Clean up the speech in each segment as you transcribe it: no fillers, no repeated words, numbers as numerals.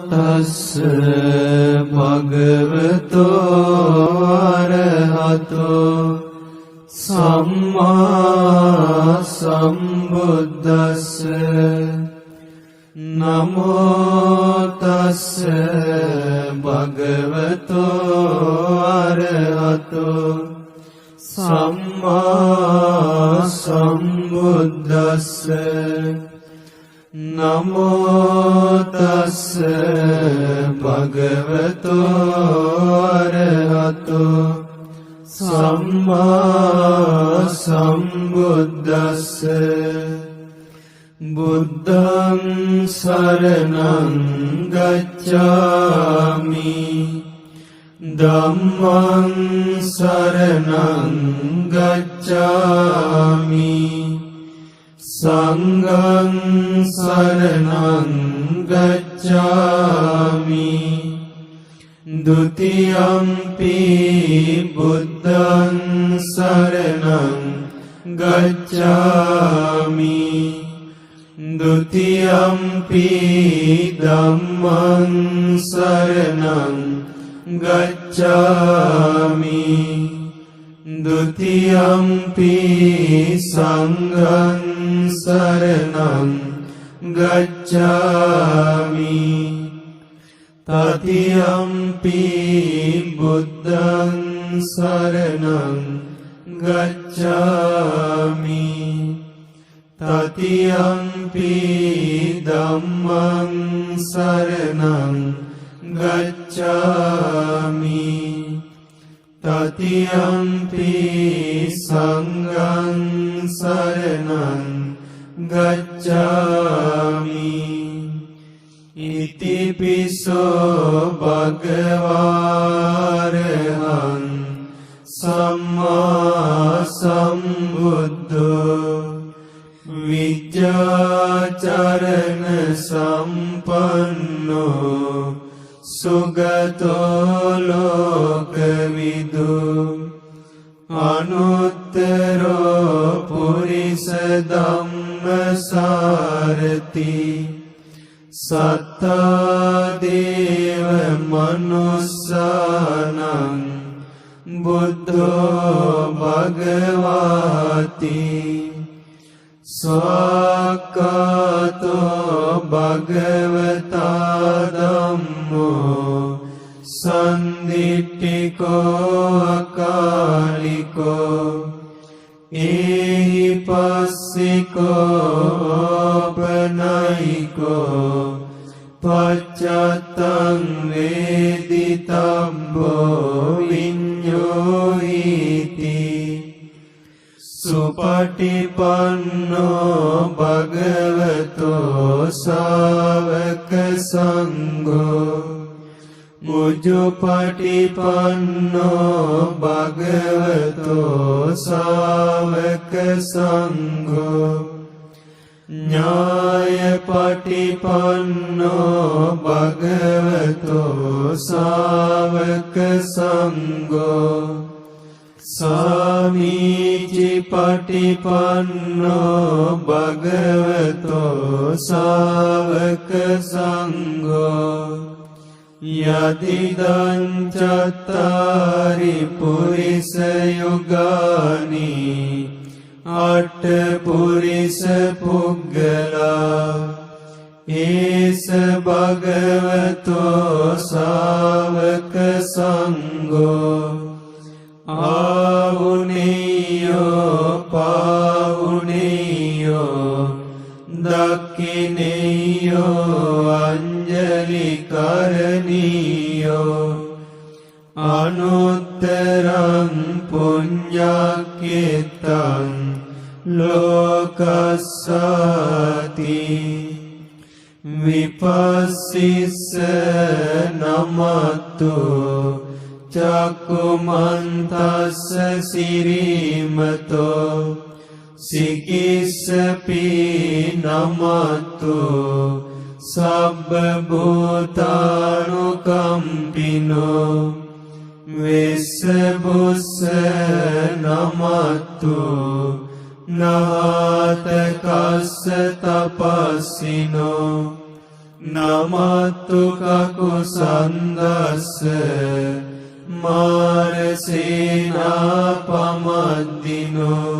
තස්ස භගවතෝ අරහතෝ සම්මා සම්බුද්දස්ස නමෝ තස්ස භගවතෝ අරහතෝ සම්මා සම්බුද්දස්ස නමෝ තස්ස භගවතෝ අරහතෝ සම්මා සම්බුද්දස්ස බුද්ධං සරණං ගච්ඡාමි ධම්මං සරණං ගච්ඡාමි සංඝං සරණං ගච්ඡාමි ဒုတိယံ පි බුද්ධං සරණං ගච්ඡාමි ဒုတိယံ පි ධම්මං සරණං ගච්ඡාමි ဒုတိယံ පි සංඝං සරණං ගච්ඡාමි တတိယံ පි බුද්ධං සරණං ගච්ඡාමි တတိယံ පි ධම්මං සරණං ගච්ඡාමි တတိယံ පි සංඝං සරණං ගච්ඡාමි ဣတိပိသောဘဂဝါရဟံ සම්මා සම්බුද්ධෝ විජ්ජාචරණ සම්පන්නෝ සුගතෝ ලෝකවිදු අනුත්තරෝ පුරිස ධම්මසාරති සත්තා දේව මනුස්සානං බුද්ධෝ භගවාති ස්වාක්ඛාතෝ භගවතා ධම්මෝ සන්දිට්ඨිකෝ අකාලිකෝ ඒහි පස්සිකෝ පනයිකෝ පච්චත්තං වේදිතබ්බෝ විඤ්ඤෝහිති සුපටිපන්නෝ භගවතෝ ශාවක සංඝෝ මුජුපටිපන්නෝ භගවතෝ ශාවක සංඝෝ ඥායපටිපන්නෝ භගවතෝ ශාවක සංඝෝ සාමීචිපටිපන්නෝ භගවතෝ ශාවක සංඝෝ යදිදං චත්තාරි පුරිස යුගානි අට පුරිස පුග්ගලා ඒස භගවතෝ ශාවක සංඝෝ ආවුනේයෝ පාවුනේයෝ දක්ඛිනේයෝ අංජලි කරණීයෝ අනුත්තරං පුඤ්ඤක්ඛිතං ලෝකස්සාති විපස්සිස්ස නමතු චක්කුමන්තස්ස සිරීමතෝ සිකිස්සපි නමතු සබ්බ භූතානුකම්පිනෝ වෙස්ස බුස්ස නමතු නහත කස්ස තපස්සිනෝ නමත්තු කකුසන්දස්ස මාරසේනා පමද්දිනෝ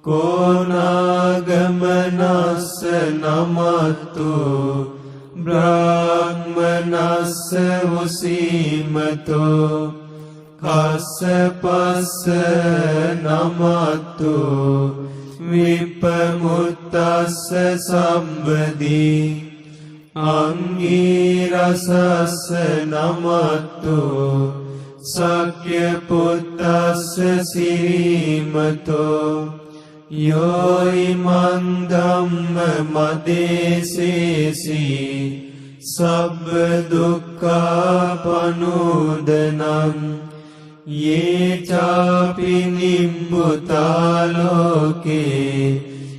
කෝනාගමනස්ස නමත්තු බ්‍රාහ්මනස්ස උසීමතෝ කස්සපස්ස නමත්තු විප්පමුත්තස්ස සම්බදී අංගීරසස්ස නමත්තු සක්‍ය පුත්තස්ස සිරීමතෝ යෝයිමන් ධම්ම මදේසේසි සබ්බ දුක්ඛාපනෝදනං යේ චාපි නිබ්බුතාලෝකේ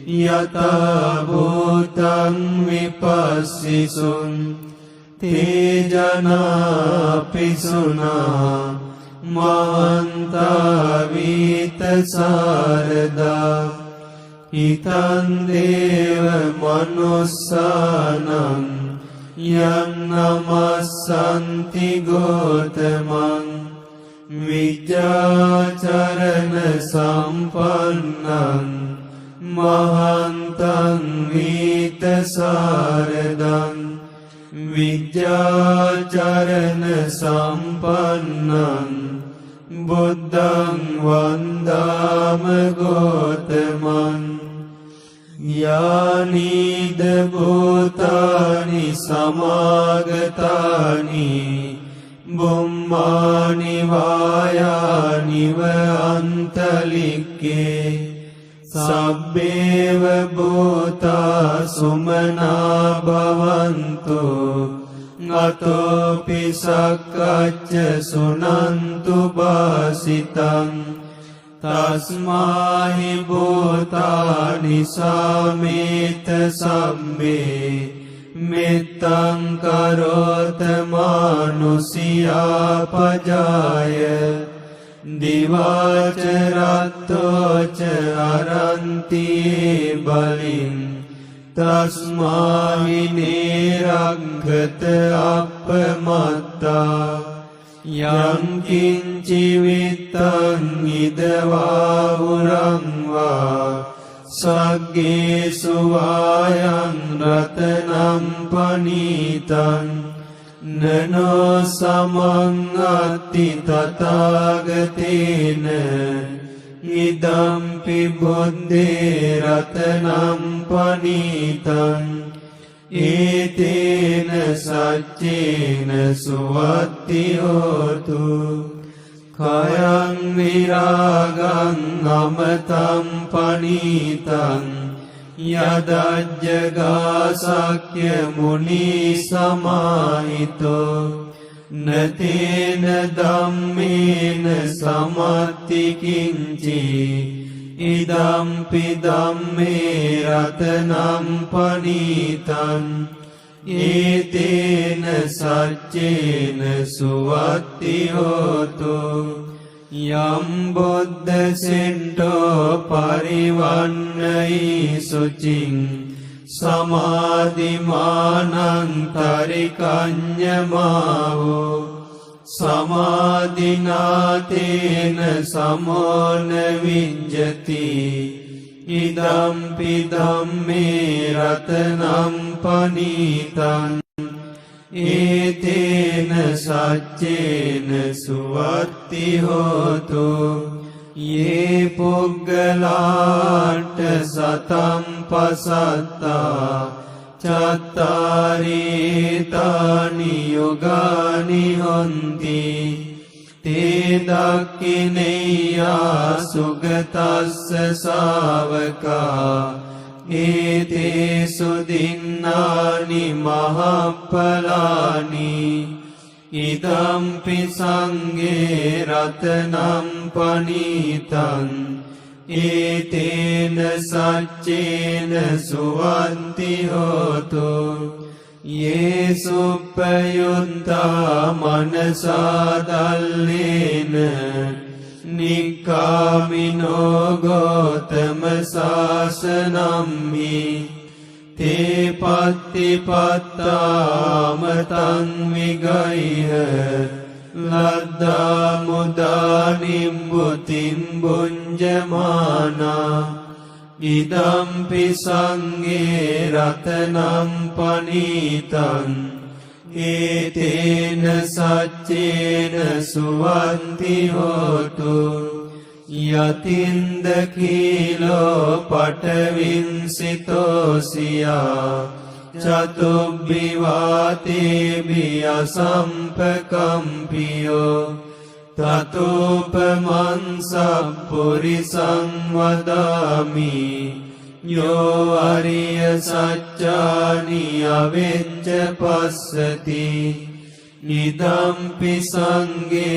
යතා භූතං විපස්සිසුන් තේජනා පිසුනා මහන්තා වීත සාරදා හිතං දේව මනුස්සානං යං නමස්සන්ති ගෝතමං විජ්ජාචරණ සම්පන්නං මහන්තං වීත සාරදං විජ්ජාචරණ සම්පන්නං බුද්ධං වන්දාම ගෝතමං යානීද භූතානි සමාගතානි බුම්මානි වායානිව අන්තලික්කේ සබ්බේව භූතා සුමනා භවන්තු අතෝ පිසක්කච්ච සුනන්තු භාසිතං තස්මාහි භූතානි සාමේත සම්බේ මෙත්තං කරෝත මානුසියා පජාය දිවාච රත්තෝච අරන්තියේ බලින් තස්මාහි නේරග්ගත අප්පමත්තා යං කිංචි විත්තං ඉදවා උරංවා සග්ගේසු වායං රතනම් පනීතං නනෝ සමං අත්ති තථාගතේන ඉදම්පි බුද්දේ රතනම් පනීතං ඒතේන සච්චේන සුවත්ති හෝතු කයං විරාගං අමතං පනීතං යදජ්ජගාසක්‍ය මුනි සමාහිතෝ නතේන ධම්මේන සමත්ති කිංචි ඉදම්පි ධම්මේ රතනම් පනීතං ඒතේන සච්චේන සුවත්ති හෝතු යම් බුද්ධ සෙන්ටෝ පරිවන්නයි සුචින් සමාධිමානං තරිකඤ්ඤමාවෝ සමාධිනාතේන සමෝන විඤ්ජති ඉදම්පි ධම්මේ රතනම් පනීතං ඒතේන සච්චේන සුවත්ති හෝතු යේ පුග්ගලාට සතම් පසත්තා චත්තාරීතානි යුගානි හොන්ති තේ දක්ඛිනේයා සුගතස්ස ශාවකා ඒතේසු දින්නානි මහප්පලානි ඉදම්පි සංඝේ රතනම් පනීතං ඒතේන සච්චේන සුවන්ති හෝතු යේ සුප්පයුත්තා මනසා දල්ලේන නික්ඛාමිනෝ ගෝතම සාසනම්හි ते पत्तिपत्तामतं विगैह लद्दा मुदा निम्बुतिं भुञ्जमाना इदम्पि संगे रत्नं पनीतं एतेन सच्चेन सुवन्ति होतु यतिन्दकीलो पटविंसितोऽसिया चतुब्बिवातेभियसम्पकम्पियो ततोपमंसपुरिसं वदामि यो अरियसच्चानि अवेज्य पश्यति इदम्पि संगे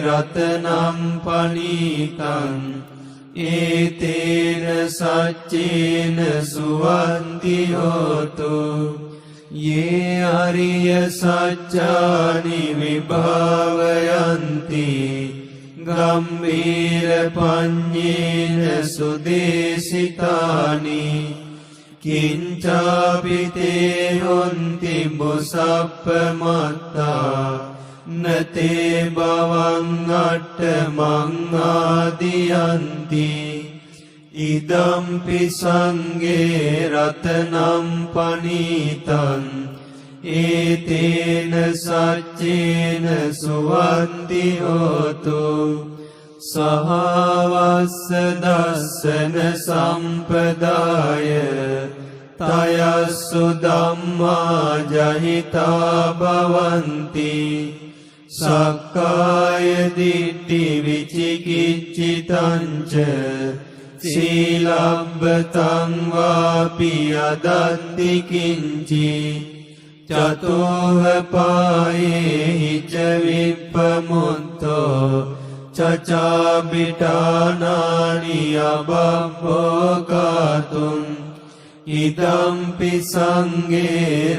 रत्नं पनीतं एतेन सच्चेन सुवन्ति होतु ये अरियसच्चानि विभावयन्ति गम्भीरपञ्चेन सुदेशितानि किञ्चापि ते हन्ति बुसप्पमत्ता न ते भवङ्गट्टमङ्गादियन्ति इदम्पि संगे रत्नं पनीतं एतेन सच्चेन सुवन्ति होतु सहावस्सदस्सन सम्पदाय तयस्सु धम्मा जहिता भवन्ति सक्काय दिट्ठि विचिकिच्छितं च शीलब्धं वापि यदन्ति किञ्चित् चतुः पायेहि च विप्पमुक्तो चचाबिटानानि अबभोगातुम् इदम्पि संगे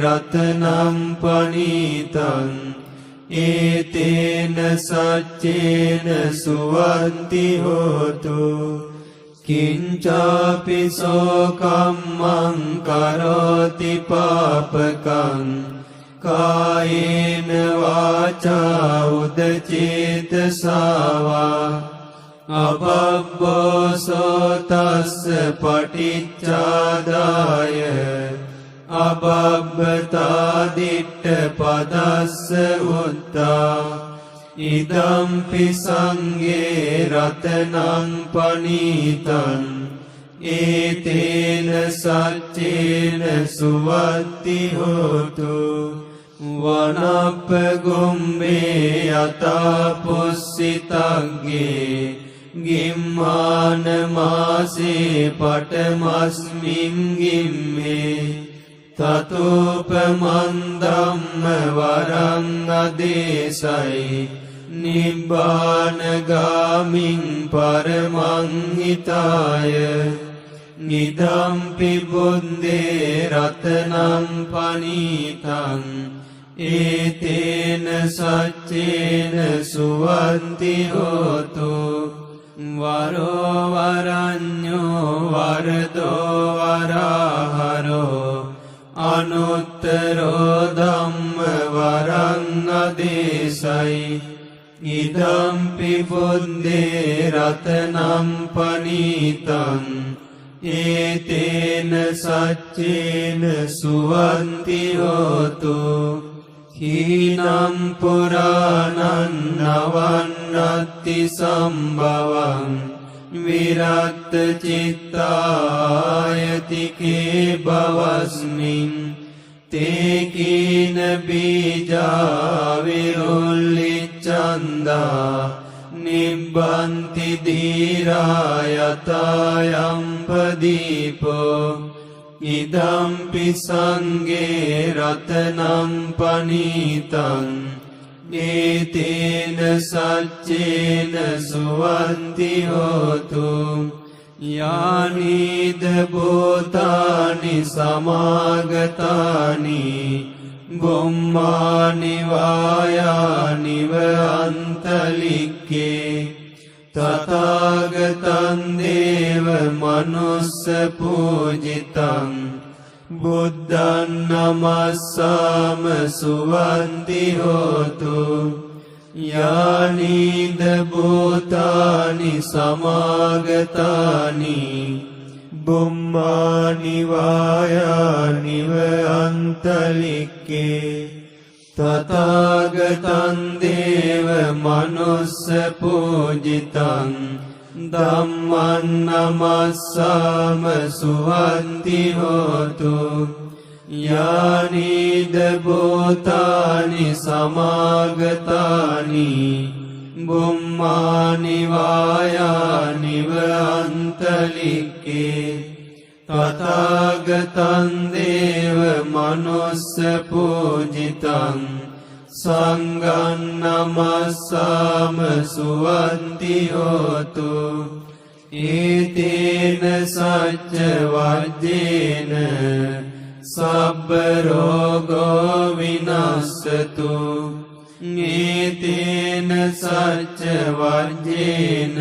रत्नं पनीतं एतेन सच्चेन सुवन्ति होतु किञ्चापि शोकं करोति पापकं कायेन वाचा उदचेतसा वा अबभ्भोसो तस्य पटिच्चादाय अबभ्भतादिट्ठपदस्य उत्ता इदम्पि संगे रत्नं पनीतं एतेन सच्चेन सुवन्ति होतु वनप्पगुम्बे यथा पुष्सितज्ञे गिम्मानमासे पटमस्मिन् गिम्मे ततोपमन्दं वरं अदेशै निब्बानगामिं परमं हिताय इदम्पि बुद्धे रत्नं पनीतं एतेन सच्चेन सुवन्ति होतु वरो वरन्यो वरदो वराहरो अनुत्तरो धम्मवरं अदेशै इदम्पि बुद्धे रत्नं पनीतं एतेन सच्चेन सुवन्ति होतु हीनं पुराणं नवन्नत्ति सम्भवं विरक्तचित्तायति के भवस्मिन् ते कीन बीजा विरुल्लिच्छन्दा निब्बन्ति धीरा यथायं प्रदीपो इदम्पि संगे रत्नं पनीतं एतेन सच्चेन सुवन्ति होतु यानि भूतानि समागतानि गुम्मानि वायानि व अन्तलिके तथागतं देव मनुष्य पूजितं බුද්ධං නමස්සාම සුවන්ති හෝතු යානිද භූතානි සමාගතානි බුම්මානි වායානිව අන්තලික්කේ තථාගතං දේව මනුස්ස පූජිතං ධම්මං නමස්සාම සුවන්ති හෝතු යානිද භූතානි සමාගතානි බුම්මානි වායානිව අන්තලික්කේ තථාගතං දේව මනුස්ස පූජිතං සංඝං නමස්සාම සුවන්ති හෝතු ඒතේන සච්ච වජ්ජේන සබ්බ රෝගෝ විනස්සතු ඒතේන සච්ච වජ්ජේන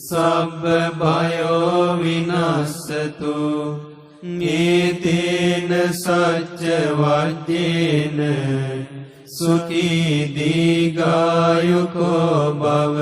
සබ්බ භයෝ විනස්සතු ඒතේන සච්ච වජ්ජේන සුඛී දීඝායුකෝ භව